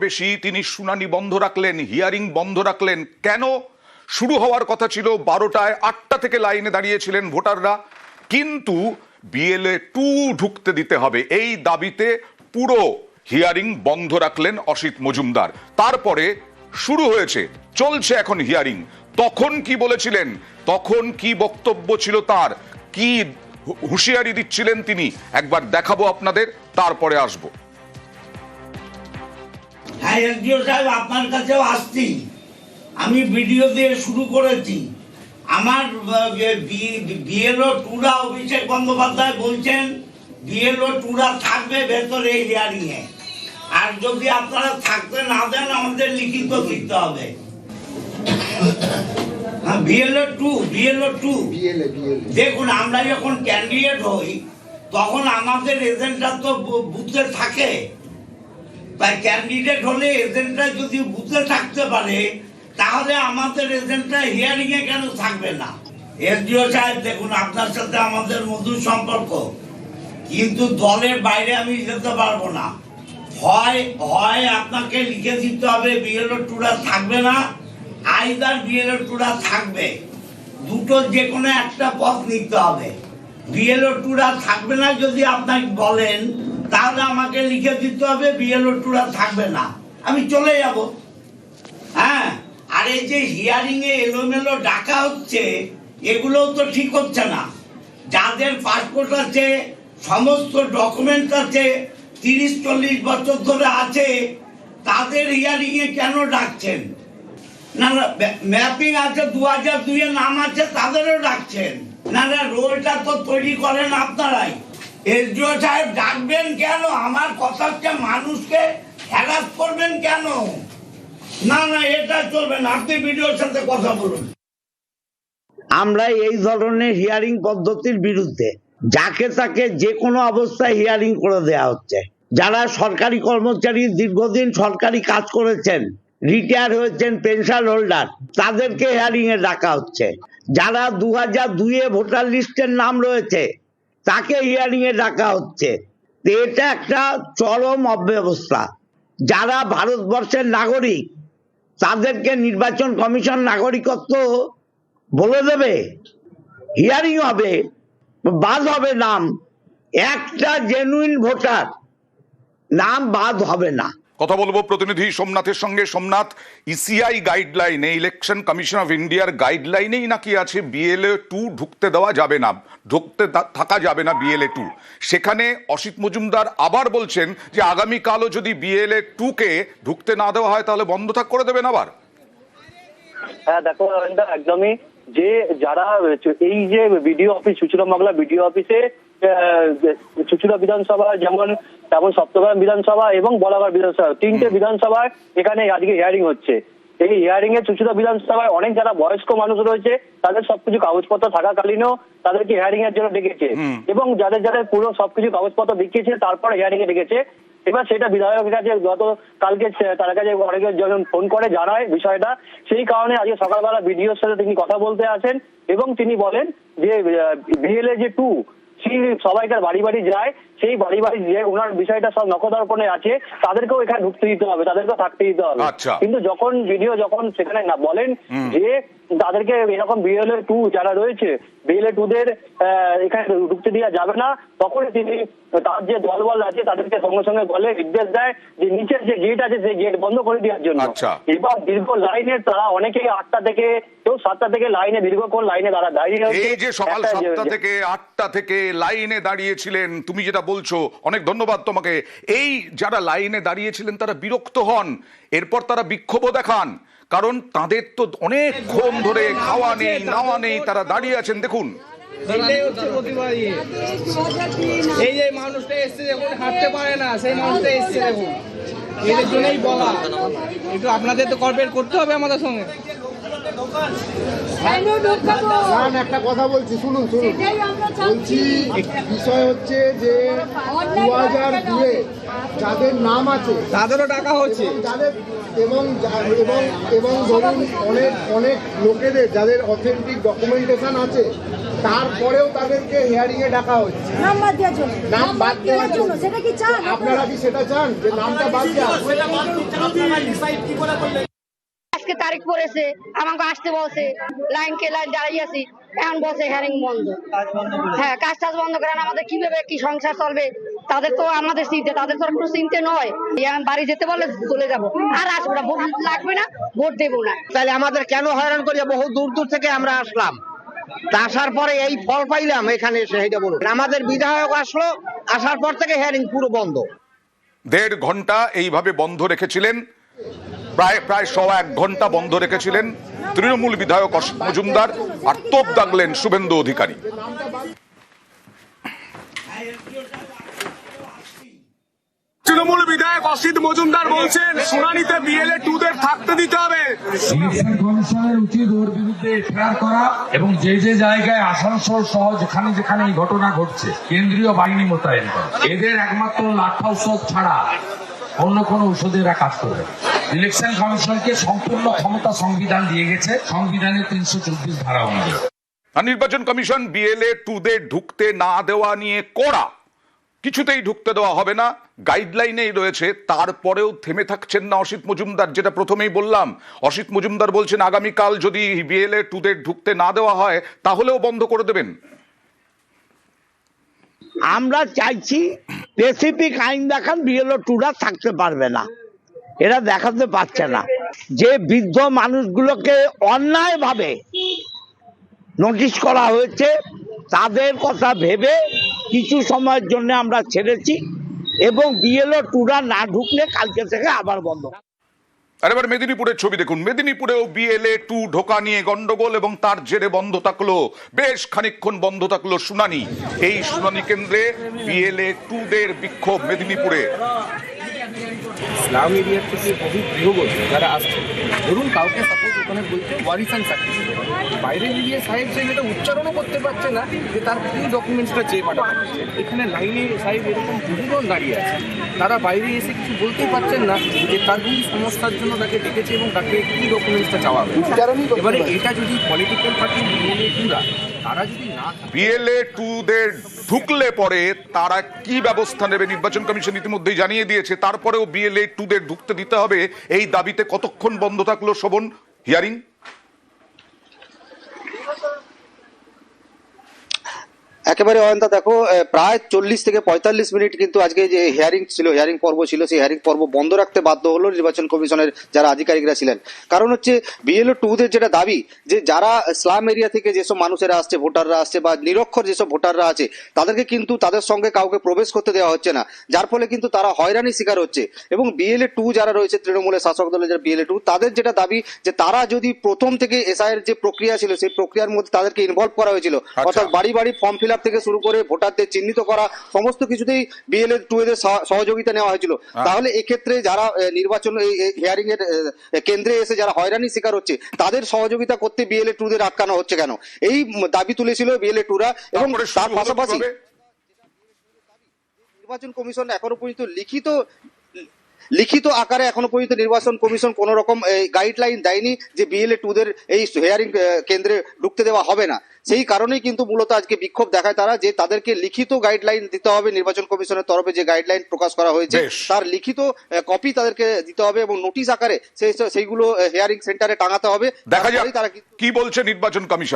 বেশি তিনি শুনানি বন্ধ রাখলেন, হিয়ারিং বন্ধ রাখলেন কেন? শুরু হওয়ার কথা ছিল 12টায়, 8টা থেকে লাইনে দাঁড়িয়েছিলেন ভোটাররা, কিন্তু BLA 2 ঢুকতে দিতে হবে এই দাবিতে পুরো হিয়ারিং বন্ধ রাখলেন অসিত মজুমদার। তারপরে শুরু হয়েছে, চলছে এখন হিয়ারিং। তখন কি বলেছিলেন, তখন কি বক্তব্য ছিল তার, কি হুঁশিয়ারি দিচ্ছিলেন তিনি, একবার দেখাবো আপনাদের, তারপরে আসবো। হ্যাঁ এসডিও সাহেব, আপনার কাছেও আসছি। আমি ভিডিও দিয়ে শুরু করেছি। আমার BLO 2 অভিষেক বন্দ্যোপাধ্যায় বলছেন BLO 2 থাকবে ভেতরে হিয়ারিং এ, আর যদি আপনারা থাকতে না দেন আমাদের লিখিত দিতে হবে। BLO 2 দেখুন, আমরা যখন ক্যান্ডিডেট হই তখন আমাদের এজেন্টরা তো বুথে থাকে, তাই ক্যান্ডিডেট হলে এজেন্টরা যদি বুথে থাকতে পারে তাহলে আমাদের এজেন্টরা হিয়ারিং এ কেন থাকবে না? এসডিও সাহেব দেখুন, আপনার সাথে আমাদের মধুর সম্পর্ক, কিন্তু দলের বাইরে আমি যেতে পারবো না। হয় আপনাকে লিখে দিতে হবে BLO 2 থাকবে না, আইদার BLO 2 থাকবে, দুটো যে কোনো একটা পথ নিতে হবে। BLO 2 থাকবে না যদি আপনাকে বলেন তাহলে আমাকে লিখে দিতে হবে BLO 2 থাকবে না, আমি চলে যাব। হ্যাঁ, আর এই যে হিয়ারিং এ এলোমেলো ডাকা হচ্ছে, এগুলোও তো ঠিক হচ্ছে না। যাদের পাসপোর্ট আছে, সমস্ত ডকুমেন্ট আছে, 30-40 বছর ধরে আছে, তাদের হিয়ারিং এ কেন ডাকছেন? না ম্যাপিং আছে, 2002 এর নাম আছে, তাদেরও ডাকছেন না। রোলটা তো তৈরি করেন আপনারাই। এসডিও সাহেব ডাকবেন কেন? আমার কথা হচ্ছে মানুষকে হ্যারাস করবেন কেন? না এটা চলবে না, আপনি ভিডিওর সাথে কথা বলুন। আমরা এই ধরনের হিয়ারিং পদ্ধতির বিরুদ্ধে। যাকে তাকে যে কোনো অবস্থায় হিয়ারিং করে দেয়া হচ্ছে। যারা সরকারি কর্মচারী, দীর্ঘদিন সরকারি কাজ করেছেন, রিটায়ার হয়েছেন, পেনশন হোল্ডার, তাদেরকে হিয়ারিং এ ডাকা হচ্ছে। যারা 2002 ভোটার লিস্টের নাম রয়েছে তাকে হিয়ারিং এ ডাকা হচ্ছে। এটা একটা চরম অব্যবস্থা। যারা ভারতবর্ষের নাগরিক তাদেরকে নির্বাচন কমিশন নাগরিকত্ব বলে দেবে, হিয়ারিং হবে, বাদ হবে নাম, একটা জেনুইন ভোটার নাম বাদ হবে না। কথা বলবো প্রতিনিধি সোমনাথের সঙ্গে। সোমনাথ, ECI গাইডলাইনে, ইলেকশন কমিশন অফ ইন্ডিয়ার গাইডলাইনেই নাকি আছে BLA 2 ঢুকতে দেওয়া যাবে না, ঢুকতে থাকা যাবে না BLA 2। সেখানে অসিত মজুমদার আবার বলছেন যে আগামীকালও যদি BLA 2 কে ঢুকতে না দেওয়া হয় তাহলে বন্ধ থাক করে দেবেন আবার। হ্যাঁ দেখো একদমই, যে যারা এই যে বিডিও অফিস, চুচুড়া মগলা বিডিও অফিসে, চুচুড়া বিধানসভা যেমন, তেমন সপ্তগ্রাম বিধানসভা এবং বলাগড় বিধানসভা, 3টে বিধানসভায় এখানে আজকে হিয়ারিং হচ্ছে। এই হিয়ারিং এ চুচুড়া বিধানসভায় অনেক যারা বয়স্ক মানুষ রয়েছে, তাদের সবকিছু কাগজপত্র থাকাকালীনও তাদেরকে হিয়ারিং এর জন্য ডেকেছে, এবং যাদের যাদের পুরো সবকিছু কাগজপত্র দেখিয়েছে তারপরে হিয়ারিং এ ডেকেছে। এবার সেটা বিধায়কের কাছে কালকে তার কাছে অনেকে যখন ফোন করে জানায় বিষয়টা, সেই কারণে আজকে সকালবেলা বিডিওর সাথে তিনি কথা বলতে আসেন, এবং তিনি বলেন যে BLA যে 2 সবাইকে বাড়ি বাড়ি যায়, সেই বাড়ি বাড়ি যে ওনার বিষয়টা সব নখদর্পণে আছে, তাদেরকেও এখানে ঢুকতে দিতে হবে, তাদেরকেও থাকতে দিতে হবে। কিন্তু যখন ভিডিও যখন সেখানে না বলেন যে তাদেরকে এরকম BLA 2 যারা রয়েছে, BLA 2দের এখানে ঢুকতে দেওয়া যাবে না, তখন তিনি তার যে দলবল আছে তাদেরকে সঙ্গে সঙ্গে বলে নির্দেশ দেয় যে নিচের যে গেট আছে সেই গেট বন্ধ করে দেওয়ার জন্য। এবার দীর্ঘ লাইনে তারা অনেকেই 8টা থেকে কেউ 7টা থেকে লাইনে দীর্ঘক্ষণ লাইনে দাঁড়িয়ে, এই যে সকাল 7টা থেকে 8টা থেকে লাইনে দাঁড়িয়েছিলেন, তুমি যেটা বলছো, অনেক ধন্যবাদ তোমাকে। এই যারা লাইনে দাঁড়িয়েছিলেন তারা বিরক্ত হন, এরপর তারা বিক্ষোভও দেখান, কারণ তাদের তো অনেকক্ষণ ধরে খাওয়া নেই, নাওয়া নেই, তারা দাঁড়িয়ে আছেন। দেখুন, এই যে মানুষটা এসছে, দেখুন হাঁটতে পারে না, সেই মানুষটা এসছে, দেখুন এদের জন্যই বলা, একটু আপনাদের তো কোঅপারেট করতে হবে আমাদের সঙ্গে। একটা কথা বলছি, শুনুন, বলছি বিষয় হচ্ছে যে 2002 যাদের নাম আছে তাদেরও টাকা হচ্ছে, যাদের এবং এবং ধরুন অনেক লোকেদের যাদের অথেন্টিক ডকুমেন্টেশন আছে তারপরেও তাদেরকে হিয়ারিং এ ডাকা হচ্ছে নাম বাদ দেওয়ার জন্য নাম বাদ দেওয়ার জন্য সেটা কি চান আপনারা কি সেটা চান যে নামটা বাদ দেওয়া? আজকে তারিখ পড়েছে, আমাকে আসতে বলছে, লাইন দাঁড়িয়ে আছি, এখন বলছে হেয়ারিং বন্ধ। হ্যাঁ, কাজ টাজ বন্ধ করেন, আমাদের কিভাবে কি সংসার চলবে? তাদের তো আমাদের চিন্তা, তাদের তো কোনো চিন্তা নয়। বাড়ি যেতে বলে চলে যাব, আর আসবো না, ভোট লাগবে না, ভোট দেবো না। তাহলে আমাদের কেন হয়রান করিয়া বহু দূর দূর থেকে আমরা আসলাম, তা আসার পরে এই ফল পাইলাম এখানে এসে, এটা বলুন। আমাদের বিধায়ক আসলো, আসার পর থেকে হিয়ারিং পুরো বন্ধ। 1.5 ঘন্টা এইভাবে বন্ধ রেখেছিলেন, প্রায় 1.25 ঘন্টা বন্ধ রেখেছিলেন তৃণমূল বিধায়ক অসিত মজুমদার, আর তোপ দাগলেন শুভেন্দু অধিকারী। তৃণমূল বিধায়ক অসিত মজুমদার বলছেন শুনানিতে বিএলএ 2-দের থাকতে দিতে হবে। ইলেকশন কমিশনের উচিত ওর বিরুদ্ধে এফআইআর করা এবং যে যে জায়গায় আসানসোল সহ যেখানে যেখানে এই ঘটনা ঘটছে কেন্দ্রীয় বাহিনী মোতায়েন করা। এদের একমাত্র লাঠা ঔষধ ছাড়া অন্য কোনো ঔষধে এরা কাজ করবে। ইলেকশন কমিশনকে সম্পূর্ণ ক্ষমতা সংবিধান দিয়ে গেছে, সংবিধানের 324 ধারা অনুযায়ী। আর নির্বাচন কমিশন বিএলএ 2-দের ঢুকতে না দেওয়া নিয়ে কড়া, কিছুতেই ঢুকতে দেওয়া হবে না, গাইডলাইনেই রয়েছে। তারপরেও থেমে থাকছেন না অসিত মজুমদার। যেটা প্রথমেই বললাম, অসিত মজুমদার বলছেন আগামীকাল যদি বিএলএ 2-দের ঢুকতে না দেওয়া হয় তাহলেও বন্ধ করে দেবেন। আমরা চাইছি স্পেসিফিক আইন দেখান, বিএলও 2রা থাকতে পারবে না, এরা দেখাতে পারছে না। যে বৃদ্ধ মানুষগুলোকে অন্যায়ভাবে নোটিশ করা হয়েছে তাদের কথা ভেবে কিছু সময়ের জন্য আমরা ছেড়েছি, এবং বিএলও 2রা না ঢুকলে কালকে থেকে আবার বন্ধ। আর এবার মেদিনীপুরের ছবি দেখুন। মেদিনীপুরেও বিএলএ 2 ঢোকা নিয়ে গন্ডগোল এবং তার জেরে বন্ধ থাকলো, বেশ খানিকক্ষণ বন্ধ থাকলো শুনানি। এই শুনানি কেন্দ্রে বিএলএ 2-দের বিক্ষোভ মেদিনীপুরে। ইসলাম এরিয়ার থেকে বহু গৃহবধূ যারা আসছে, ধরুন কাউকে সাপোজ ওখানে বলছে ওয়ারিসান সার্টিফিকেট, বাইরে গিয়ে সাহেব সে যেটা উচ্চারণও করতে পারছে না যে তার কি ডকুমেন্টসটা চেয়ে পাঠাতে হচ্ছে। এখানে লাইনে সাহেব এরকম বহুজন দাঁড়িয়ে আছে, তারা বাইরে এসে কিছু বলতেই পারছেন না যে তার কি সমস্যার জন্য তাকে ডেকেছে এবং তাকে কি ডকুমেন্টসটা চাওয়া হচ্ছে। এবারে এটা যদি পলিটিক্যাল পার্টি বিএলএ 2রা তারা যদি না বিএলএ 2-দের ঢুকলে পরে তারা কি ব্যবস্থা নেবে নির্বাচন কমিশন ইতিমধ্যেই জানিয়ে দিয়েছে। তারপরেও বিএলএ 2-দের ঢুকতে দিতে হবে, এই দাবিতে কতক্ষণ বন্ধ থাকলো শোভন হিয়ারিং? একেবারে অয়ন্তা, দেখো প্রায় 40 থেকে 45 মিনিট কিন্তু আজকে যে হিয়ারিং ছিল, হিয়ারিং পর্ব ছিল, সেই হিয়ারিং পর্ব বন্ধ রাখতে বাধ্য হলো নির্বাচন কমিশনের যারা আধিকারিকরা ছিলেন। কারণ হচ্ছে বিএলও 2-দের যেটা দাবি, যে যারা স্লাম এরিয়া থেকে যেসব মানুষেরা আসছে, ভোটাররা আসছে বা নিরক্ষর যেসব ভোটাররা আছে, তাদেরকে কিন্তু তাদের সঙ্গে কাউকে প্রবেশ করতে দেওয়া হচ্ছে না, যার ফলে কিন্তু তারা হয়রানির শিকার হচ্ছে। এবং বিএলএ 2 যারা রয়েছে তৃণমূলের শাসক দলের যারা বিএলএ 2, তাদের যেটা দাবি যে তারা যদি প্রথম থেকে এসআইয়ের যে প্রক্রিয়া ছিল সেই প্রক্রিয়ার মধ্যে তাদেরকে ইনভলভ করা হয়েছিল, অর্থাৎ বাড়ি বাড়ি ফর্ম ফিল আপ থেকে শুরু করে ভোটারদের চিহ্নিত করা, সমস্ত কিছুতেই বিএলএ 2-দের সহযোগিতা নেওয়া হয়েছিল। তাহলে এক্ষেত্রে যারা নির্বাচন হিয়ারিং এর কেন্দ্রে এসে যারা হয়রানির শিকার হচ্ছে তাদের সহযোগিতা করতে বিএলএ 2-দের আটকানো হচ্ছে কেন, এই দাবি তুলেছিল বিএলএ 2-রা। এবং তার পাশাপাশি নির্বাচন কমিশন এখনো পর্যন্ত লিখিত আকারে এখনো পর্যন্ত নির্বাচন কমিশন কোন রকম গাইডলাইন দেয়নি যে বিএলএ 2-দের এই হিয়ারিং কেন্দ্রে ঢুকতে দেওয়া হবে না। সেই কারণেই কিন্তু মূলত আজকে বিক্ষোভ দেখায় তারা, যে তাদেরকে লিখিত গাইডলাইন দিতে হবে। নির্বাচন কমিশনের তরফে যে গাইডলাইন প্রকাশ করা হয়েছে তার লিখিত কপি তাদেরকে দিতে হবে এবং নোটিশ আকারে সেইগুলো হিয়ারিং সেন্টারে টাঙাতে হবে। দেখা যাক কি বলছে নির্বাচন কমিশন।